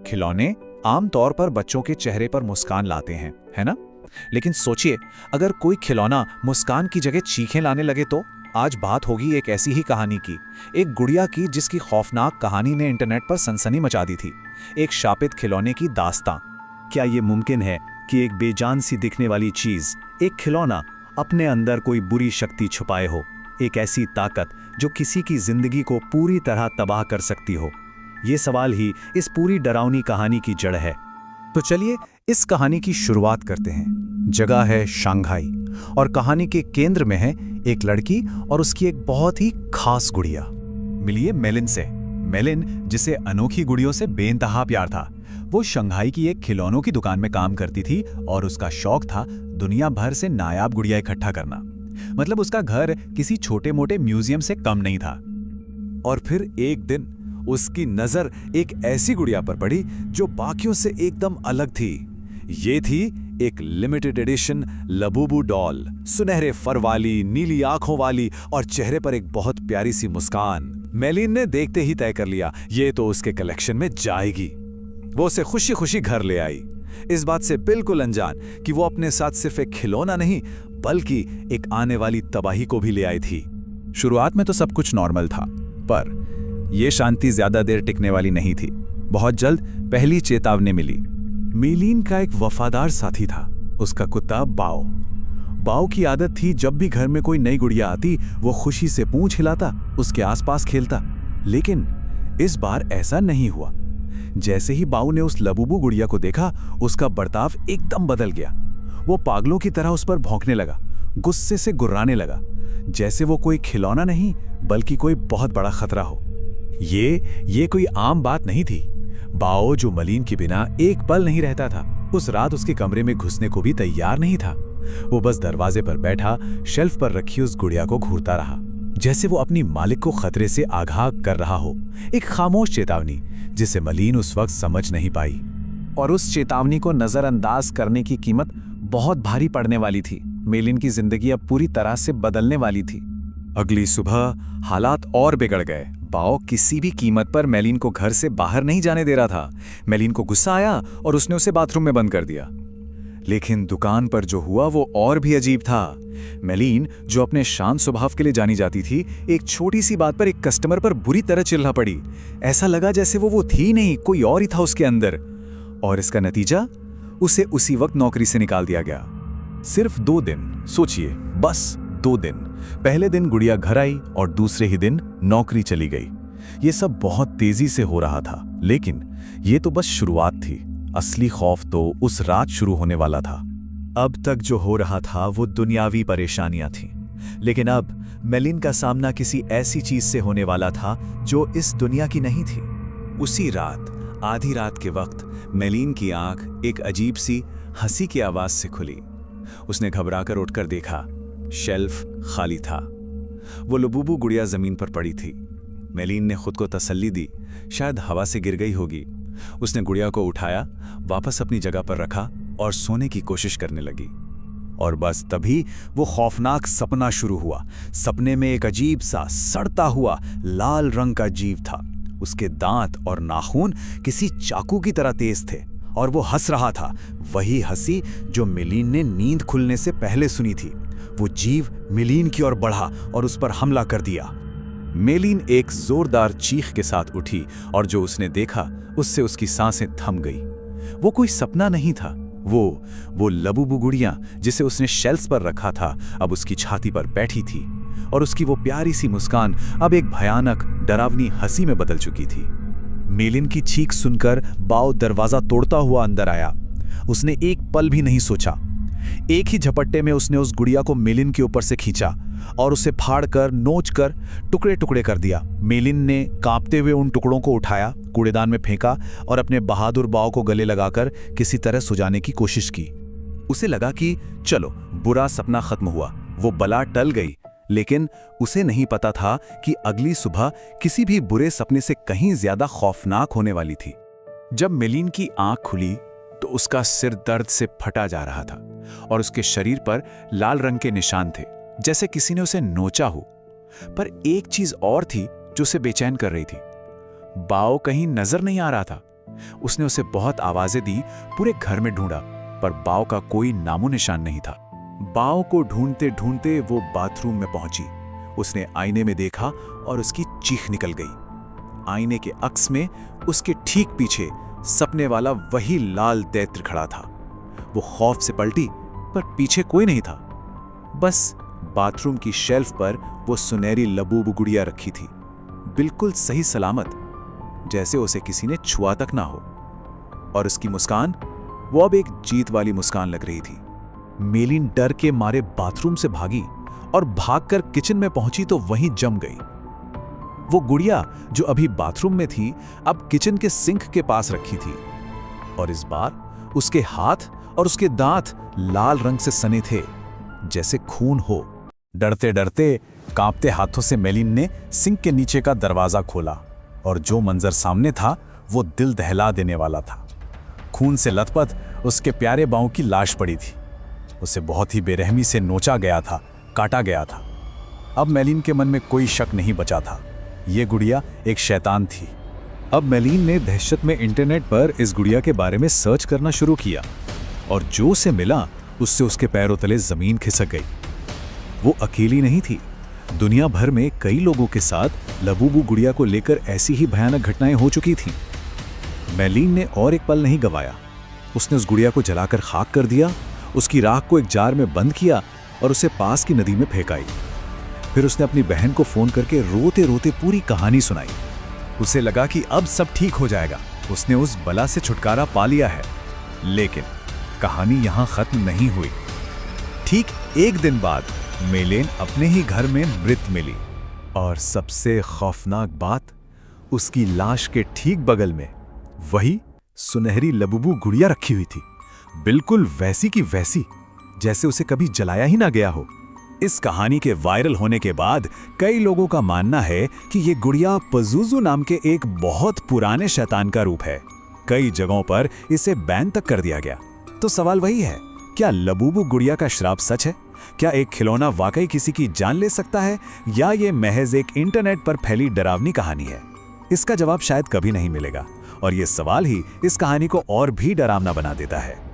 खिलौने आमतौर पर बच्चों के चेहरे पर मुस्कान लाते हैं, है ना? लेकिन सोचिए, अगर कोई खिलौना मुस्कान की जगह चीखें लाने लगे तो? आज बात होगी एक ऐसी ही कहानी की, एक गुड़िया की जिसकी खौफनाक कहानी ने इंटरनेट पर सनसनी मचा दी थी। एक शापित खिलौने की दास्तां। क्या ये मुमकिन है कि एक बेजान सी दिखने वाली चीज, एक खिलौना, अपने अंदर कोई बुरी शक्ति छुपाए हो? एक ऐसी ताकत जो किसी की जिंदगी को पूरी तरह तबाह कर सकती हो? ये सवाल ही इस पूरी डरावनी कहानी की जड़ है। तो चलिए इस कहानी की शुरुआत करते हैं। जगह है शंघाई और कहानी के केंद्र में है एक लड़की और उसकी एक बहुत ही खास गुड़िया। मिलिए मेलिन से। मेलिन, जिसे अनोखी गुड़ियों से बेइंतहा प्यार था। वो शंघाई की एक खिलौनों की दुकान में काम करती थी और उसका शौक था दुनिया भर से नायाब गुड़िया इकट्ठा करना। मतलब उसका घर किसी छोटे मोटे म्यूजियम से कम नहीं था। और फिर एक दिन उसकी नजर एक ऐसी गुड़िया पर पड़ी जो बाकियों से एकदम अलग थी। ये थी एक लिमिटेड एडिशन लबूबू डॉल, सुनहरे फर वाली, नीली आंखों वाली और चेहरे पर एक बहुत प्यारी सी मुस्कान। मेलिन ने देखते ही तय कर लिया, ये तो उसके कलेक्शन में जाएगी। वो उसे खुशी खुशी घर ले आई, इस बात से बिल्कुल अनजान कि वो अपने साथ सिर्फ एक खिलौना नहीं बल्कि एक आने वाली तबाही को भी ले आई थी। शुरुआत में तो सब कुछ नॉर्मल था, पर यह शांति ज्यादा देर टिकने वाली नहीं थी। बहुत जल्द पहली चेतावनी मिली। मेलिन का एक वफादार साथी था, उसका कुत्ता बाओ। बाओ की आदत थी जब भी घर में कोई नई गुड़िया आती वो खुशी से पूंछ हिलाता, उसके आसपास खेलता। लेकिन इस बार ऐसा नहीं हुआ। जैसे ही बाओ ने उस लबूबू गुड़िया को देखा, उसका बर्ताव एकदम बदल गया। वो पागलों की तरह उस पर भौंकने लगा, गुस्से से गुर्राने लगा, जैसे वो कोई खिलौना नहीं बल्कि कोई बहुत बड़ा खतरा हो। ये कोई आम बात नहीं थी। बाओ, जो मेलिन के बिना एक पल नहीं रहता था, उस रात उसके कमरे में घुसने को भी तैयार नहीं था। वो बस दरवाजे पर बैठा शेल्फ पर रखी उस गुड़िया को घूरता रहा, जैसे वो अपनी मालिक को खतरे से आगाह कर रहा हो। एक खामोश चेतावनी जिसे मेलिन उस वक्त समझ नहीं पाई। और उस चेतावनी को नजरअंदाज करने की कीमत बहुत भारी पड़ने वाली थी। मेलिन की जिंदगी अब पूरी तरह से बदलने वाली थी। अगली सुबह हालात और बिगड़ गए। बाओ किसी भी कीमत पर मेलिन को घर से बाहर नहीं जाने दे रहा था। मेलिन को गुस्सा आया और उसने उसे बाथरूम में बंद कर दिया। लेकिन दुकान पर जो हुआ वो और भी अजीब था। मेलिन, जो अपने शांत स्वभाव के लिए जानी जाती थी, एक छोटी सी बात पर एक कस्टमर पर बुरी तरह चिल्ला पड़ी। ऐसा लगा जैसे वो थी नहीं, कोई और ही था उसके अंदर। और इसका नतीजा, उसे उसी वक्त नौकरी से निकाल दिया गया। सिर्फ 2 दिन, सोचिए, बस 2 दिन। पहले दिन गुड़िया घर आई और दूसरे ही दिन नौकरी चली गई। ये सब बहुत तेजी से हो रहा था, लेकिन ये तो बस शुरुआत थी। असली खौफ तो उस रात शुरू होने वाला था। अब तक जो हो रहा था वो दुनियावी परेशानियां थीं, लेकिन अब मेलिन का सामना किसी ऐसी चीज से होने वाला था जो इस दुनिया की नहीं थी। उसी रात, आधी रात के वक्त, मेलिन की आंख एक अजीब सी हंसी की आवाज से खुली। उसने घबराकर उठकर देखा, शेल्फ खाली था। वो लबूबू गुड़िया जमीन पर पड़ी थी। मेलिन ने खुद को तसल्ली दी, शायद हवा से गिर गई होगी। उसने गुड़िया को उठाया, वापस अपनी जगह पर रखा और सोने की कोशिश करने लगी। और बस तभी वो खौफनाक सपना शुरू हुआ। सपने में एक अजीब सा सड़ता हुआ लाल रंग का जीव था। उसके दांत और नाखून किसी चाकू की तरह तेज थे और वो हंस रहा था, वही हंसी जो मेलिन ने नींद खुलने से पहले सुनी थी। वो जीव मेलिन की ओर बढ़ा और उस पर हमला कर दिया। मेलिन एक जोरदार चीख के साथ उठी और जो उसने देखा उससे उसकी सांसें थम गई। वो कोई सपना नहीं था, वो लबूबू गुड़िया जिसे उसने शेल्फ पर रखा था अब उसकी छाती पर बैठी थी और उसकी वो प्यारी सी मुस्कान अब एक भयानक डरावनी हंसी में बदल चुकी थी। मेलिन की चीख सुनकर बाओ दरवाजा तोड़ता हुआ अंदर आया। उसने एक पल भी नहीं सोचा। एक ही झपट्टे में उसने उस गुड़िया को मेलिन के ऊपर से खींचा और उसे फाड़कर, नोचकर टुकड़े टुकड़े कर दिया। मेलिन ने कांपते हुए उन टुकड़ों को उठाया, कूड़ेदान में फेंका और अपने बहादुर बाओ को गले लगाकर किसी तरह सुझाने की कोशिश की। उसे लगा कि चलो, बुरा सपना खत्म हुआ, वो बला टल गई। लेकिन उसे नहीं पता था कि अगली सुबह किसी भी बुरे सपने से कहीं ज्यादा खौफनाक होने वाली थी। जब मेलिन की आंख खुली तो उसका सिर दर्द से फटा जा रहा था और उसके शरीर पर लाल रंग के निशान थे, जैसे किसी ने उसे नोचा हो। पर एक चीज और थी जो उसे बेचैन कर रही थी। बाओ कहीं नजर नहीं आ रहा था। उसने उसे बहुत आवाजें दी, पूरे घर में ढूंढा, पर बाव का कोई नामो निशान नहीं था। बाव को ढूंढते ढूंढते वो बाथरूम में पहुंची। उसने आईने में देखा और उसकी चीख निकल गई। आईने के अक्स में उसके ठीक पीछे सपने वाला वही लाल दैत्र खड़ा था। वो खौफ से पलटी, पर पीछे कोई नहीं था। बस बाथरूम की शेल्फ पर वो सुनहरी लबूब गुड़िया रखी थी, बिल्कुल सही सलामत, जैसे उसे किसी ने छुआ तक ना हो। और उसकी मुस्कान, वो अब एक जीत वाली मुस्कान लग रही थी। मेलिन डर के मारे बाथरूम से भागी और भागकर किचन में पहुंची तो वहीं जम गई। वो गुड़िया जो अभी बाथरूम में थी, अब किचन के सिंक के पास रखी थी, और इस बार उसके हाथ और उसके दांत लाल रंग से सने थे, जैसे खून हो। डरते डरते, कांपते हाथों से मेलिन ने सिंक के नीचे का दरवाजा खोला, और जो मंजर सामने था वो दिल दहला देने वाला था। खून से लथपथ उसके प्यारे बाँव की लाश पड़ी थी। उसे बहुत ही बेरहमी से नोचा गया था, काटा गया था। अब मेलिन के मन में कोई शक नहीं बचा था, ये गुड़िया एक शैतान थी। अब मेलिन ने दहशत में इंटरनेट पर इस गुड़िया के बारे में सर्च करना शुरू किया, और जो उसे मिला उससे उसके पैरों तले जमीन खिसक गई। वो अकेली नहीं थी, दुनिया भर में कई लोगों के साथ लबूबू गुड़िया को लेकर ऐसी ही भयानक घटनाएं हो चुकी थीं। मेलिन ने और एक पल नहीं गवाया। उसने उस गुड़िया को जलाकर खाक कर दिया, उसकी राख को एक जार में बंद किया और उसे पास की नदी में फेंक आई। फिर उसने अपनी बहन को फोन करके रोते रोते पूरी कहानी सुनाई। उसे लगा कि अब सब ठीक हो जाएगा, उसने उस बला से छुटकारा पा लिया है। लेकिन कहानी यहां खत्म नहीं हुई। ठीक एक दिन बाद मेलिन अपने ही घर में मृत मिली, और सबसे खौफनाक बात, उसकी लाश के ठीक बगल में वही सुनहरी लबूबू गुड़िया रखी हुई थी, बिल्कुल वैसी की वैसी, जैसे उसे कभी जलाया ही ना गया हो। इस कहानी के वायरल होने के बाद कई लोगों का मानना है कि ये गुड़िया पज़ुज़ु नाम के एक बहुत पुराने शैतान का रूप है। कई जगहों पर इसे बैन तक कर दिया गया। तो सवाल वही है, क्या लबूबू गुड़िया का श्राप सच है? क्या एक खिलौना वाकई किसी की जान ले सकता है, या ये महज एक इंटरनेट पर फैली डरावनी कहानी है? इसका जवाब शायद कभी नहीं मिलेगा, और ये सवाल ही इस कहानी को और भी डरावना बना देता है।